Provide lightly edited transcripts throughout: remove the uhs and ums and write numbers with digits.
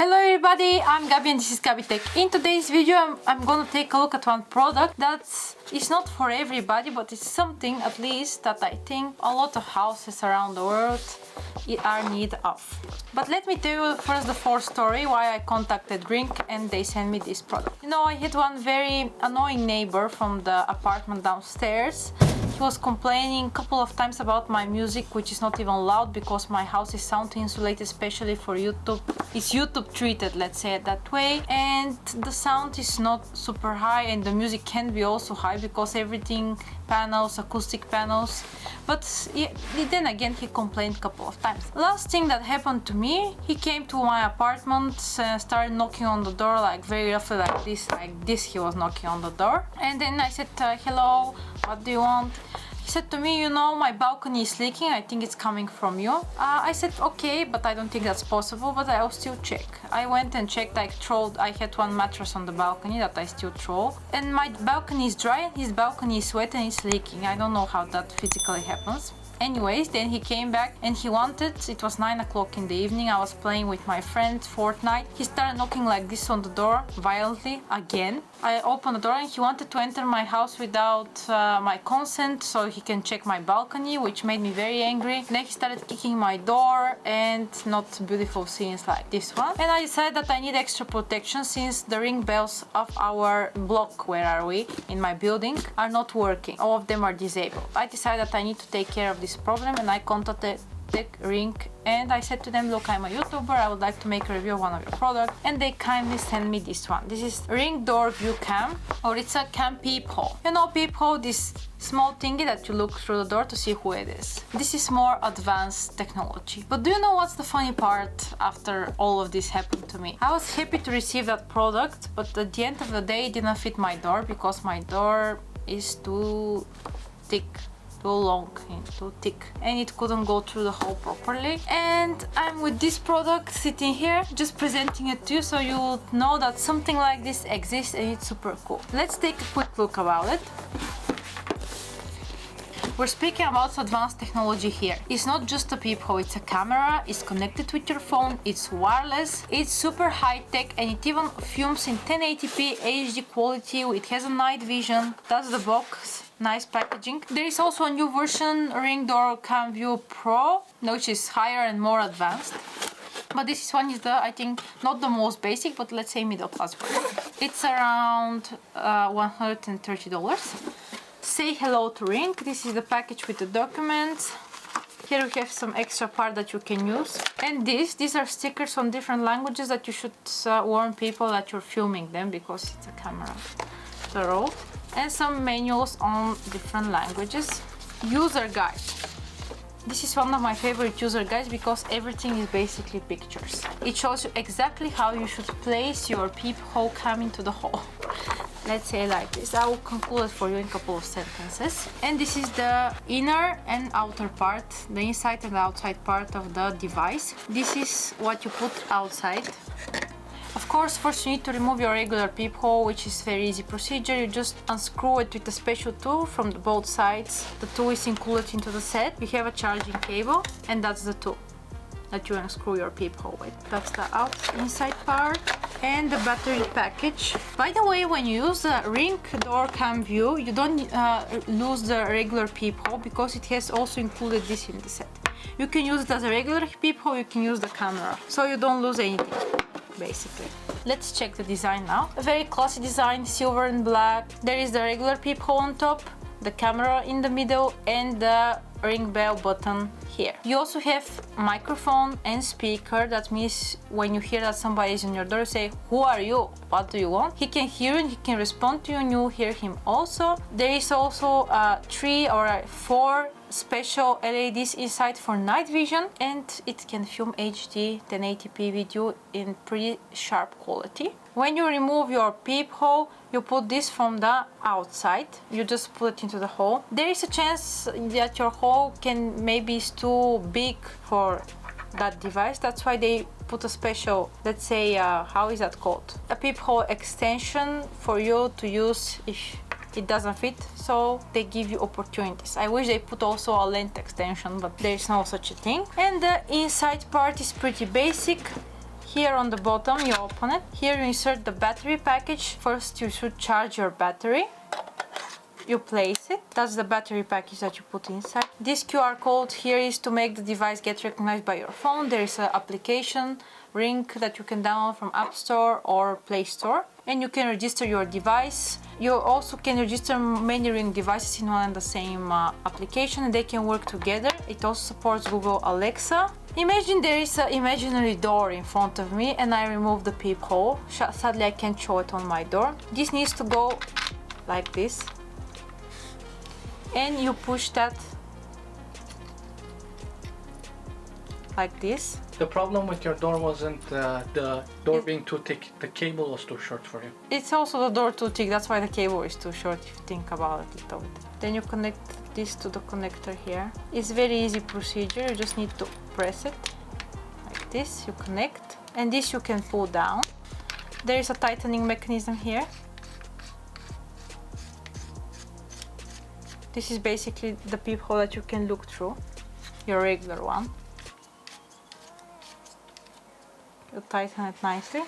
Hello everybody, I'm Gabi and this is Gabi Tech. In today's video I'm gonna take a look at one product that is not for everybody, but it's something at least that I think a lot of houses around the world are in need of. But let me tell you first the full story why I contacted Ring and they sent me this product. You know, I had one very annoying neighbor from the apartment downstairs. He was complaining a couple of times about my music, which is not even loud because my house is sound insulated, especially for YouTube. It's YouTube treated, let's say it that way, and the sound is not super high and the music can be also high because everything panels, acoustic panels. But then again he complained a couple of times. Last thing that happened to me, he came to my apartment and started knocking on the door like very roughly like this he was knocking on the door. And then I said, hello, what do you want? He said to me, you know, my balcony is leaking, I think it's coming from you. I said, okay, but I don't think that's possible, but I'll still check. I went and checked, I had one mattress on the balcony that I still throw. And my balcony is dry and his balcony is wet and it's leaking. I don't know how that physically happens. Anyways, then he came back and he wanted, it was 9 o'clock in the evening, I was playing with my friends Fortnite. He started knocking like this on the door, violently, again. I opened the door and he wanted to enter my house without my consent so he can check my balcony, which made me very angry. Then he started kicking my door and not beautiful scenes like this one. And I decided that I need extra protection since the ring bells of our block, where are we, in my building, are not working. All of them are disabled. I decided that I need to take care of this problem and I contacted Ring and I said to them, look, I'm a YouTuber, I would like to make a review of one of your products, and they kindly sent me this one. This is Ring Door View Cam, or it's a cam peephole. You know, peephole, this small thingy that you look through the door to see who it is. This is more advanced technology. But do you know what's the funny part after all of this happened to me? I was happy to receive that product, but at the end of the day it didn't fit my door because my door is too thick, too long and too thick, and it couldn't go through the hole properly. And I'm with this product sitting here just presenting it to you so you will know that something like this exists and it's super cool. Let's take a quick look about it. We're speaking about advanced technology here. It's not just a peephole, it's a camera, it's connected with your phone, it's wireless, it's super high tech, and it even films in 1080p HD quality. It has a night vision. That's the box. Nice packaging. There is also a new version, Ring Door Cam View Pro, which is higher and more advanced. But this one is the, I think, not the most basic, but let's say middle class one. It's around $130. Say hello to Ring. This is the package with the documents. Here we have some extra part that you can use. And these are stickers on different languages that you should warn people that you're filming them because it's a camera. The road. And some manuals on different languages. User guide. This is one of my favorite user guides because everything is basically pictures. It shows you exactly how you should place your peephole cam into the hole. Let's say like this. I will conclude it for you in a couple of sentences. And this is the inner and outer part, the inside and the outside part of the device. This is what you put outside. Of course, first you need to remove your regular peephole, which is very easy procedure. You just unscrew it with a special tool from both sides. The tool is included into the set. You have a charging cable, and that's the tool that you unscrew your peephole with. That's the inside part and the battery package. By the way, when you use the Ring Door Cam View, you don't lose the regular peephole because it has also included this in the set. You can use it as a regular peephole, you can use the camera, so you don't lose anything. Basically. Let's check the design now. A very classy design, silver and black. There is the regular peephole on top, the camera in the middle, and the ring bell button here. You also have microphone and speaker. That means when you hear that somebody is in your door, you say, who are you? What do you want? He can hear you and he can respond to you and you hear him also. There is also 3 or 4 special LEDs inside for night vision, and it can film HD 1080p video in pretty sharp quality. When you remove your peephole, you put this from the outside. You just put it into the hole. There is a chance that your hole maybe is too big for that device. That's why they put a special, let's say, how is that called? A peephole extension for you to use if it doesn't fit, so they give you opportunities. I wish they put also a length extension, but there is no such a thing. And the inside part is pretty basic. Here on the bottom you open it. Here you insert the battery package. First you should charge your battery. You place it. That's the battery package that you put inside. This QR code here is to make the device get recognized by your phone. There is an application Ring that you can download from App Store or Play Store, and you can register your device. You also can register many Ring devices in one and the same application, and they can work together. It also supports Google Alexa. Imagine there is an imaginary door in front of me and I remove the peephole. Sadly I can't show it on my door. This needs to go like this, and you push that like this. The problem with your door wasn't the door being too thick, the cable was too short for you. It's also the door too thick, that's why the cable is too short if you think about it a little bit. Then you connect this to the connector here. It's very easy procedure, you just need to press it like this, you connect, and this you can pull down. There is a tightening mechanism here. This is basically the peephole that you can look through, your regular one. You tighten it nicely.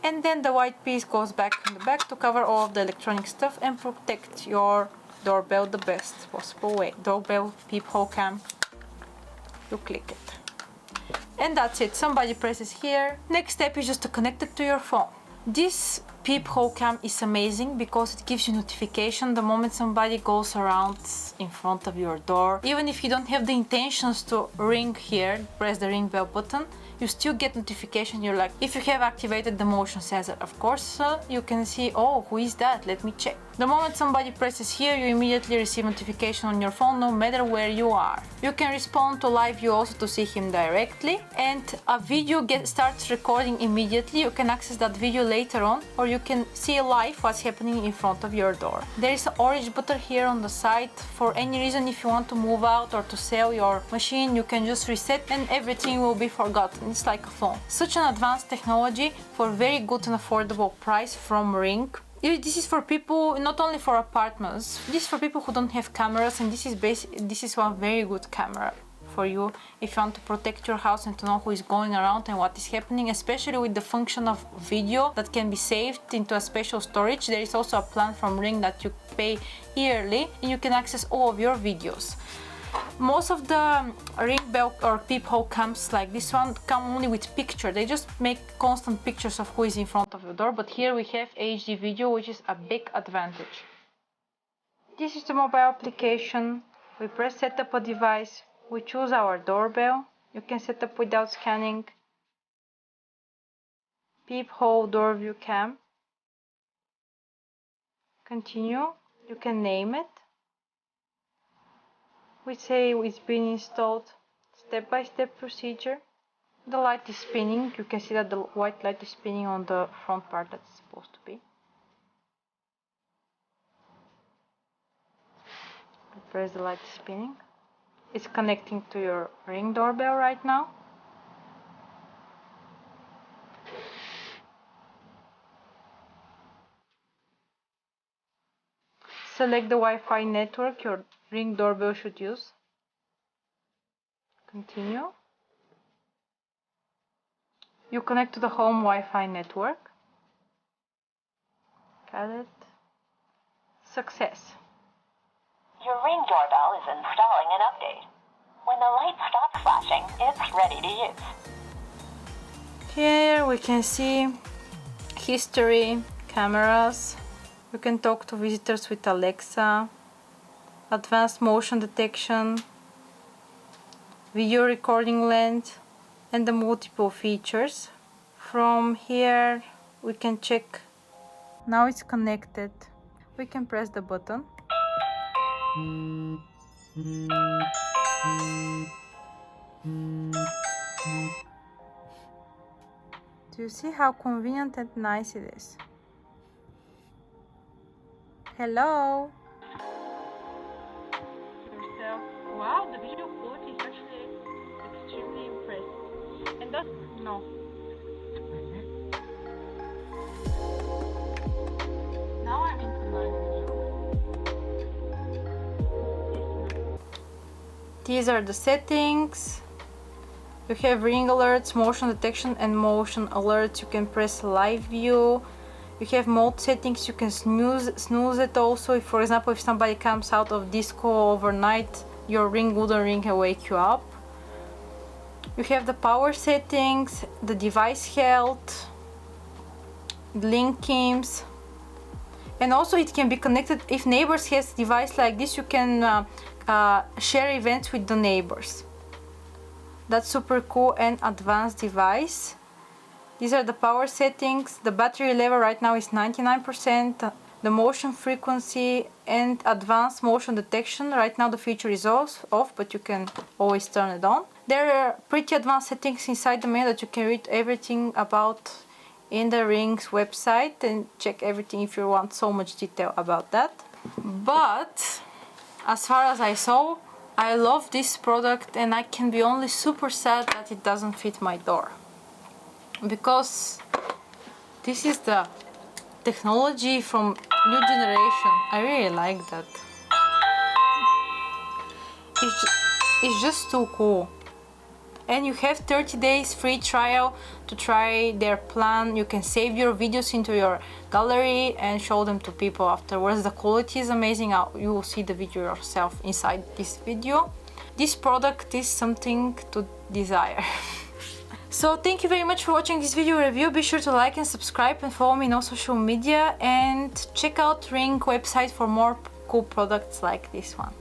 And then the white piece goes back in the back to cover all of the electronic stuff and protect your doorbell the best possible way. Doorbell, peephole cam, you click it. And that's it, somebody presses here. Next step is just to connect it to your phone. This peephole cam is amazing because it gives you notification the moment somebody goes around in front of your door. Even if you don't have the intentions to ring here, press the ring bell button, you still get notification. You're like, if you have activated the motion sensor, of course, you can see, oh, who is that? Let me check. The moment somebody presses here, you immediately receive notification on your phone, no matter where you are. You can respond to live view also to see him directly, and a video starts recording immediately. You can access that video later on, or you can see live what's happening in front of your door. There is an orange button here on the side. For any reason, if you want to move out or to sell your machine, you can just reset and everything will be forgotten. It's like a phone. Such an advanced technology for very good and affordable price from Ring. This is for people, not only for apartments, this is for people who don't have cameras, and this is one very good camera for you if you want to protect your house and to know who is going around and what is happening, especially with the function of video that can be saved into a special storage. There is also a plan from Ring that you pay yearly and you can access all of your videos. Most of the ring bell or peephole cams like this one come only with picture. They just make constant pictures of who is in front of your door, but here we have HD video, which is a big advantage. This is the mobile application. We press set up a device. We choose our doorbell. You can set up without scanning. Peephole door view cam. Continue. You can name it. We say it's been installed. Step-by-step procedure. The light is spinning. You can see that the white light is spinning on the front part that it's supposed to be. Press the light is spinning. It's connecting to your Ring doorbell right now. Select the Wi-Fi network your Ring doorbell should use. Continue. You connect to the home Wi-Fi network. Got it. Success. Your Ring doorbell is installing an update. When the light stops flashing, it's ready to use. Here we can see history, cameras. You can talk to visitors with Alexa, advanced motion detection, video recording length, and the multiple features. From here we can check. Now it's connected. We can press the button. Do you see how convenient and nice it is? Hello. Yourself. Wow, the video quality is actually extremely impressive. And that's no. Now I'm into my video. These are the settings. You have ring alerts, motion detection and motion alerts. You can press live view. You have mode settings. You can snooze it also. If, for example, if somebody comes out of disco overnight, your ring wouldn't ring and wake you up. You have the power settings, the device health, link keys, and also it can be connected. If neighbors has a device like this, you can share events with the neighbors. That's super cool and advanced device. These are the power settings. The battery level right now is 99%. The motion frequency and advanced motion detection. Right now the feature is off, but you can always turn it on. There are pretty advanced settings inside the menu that you can read everything about in the Ring's website and check everything if you want so much detail about that. But as far as I saw, I love this product and I can be only super sad that it doesn't fit my door. Because this is the technology from new generation. I really like that. It's just too cool. And you have 30 days free trial to try their plan. You can save your videos into your gallery and show them to people afterwards. The quality is amazing. You will see the video yourself inside this video. This product is something to desire. So thank you very much for watching this video review. Be sure to like and subscribe and follow me on all social media and check out Ring website for more cool products like this one.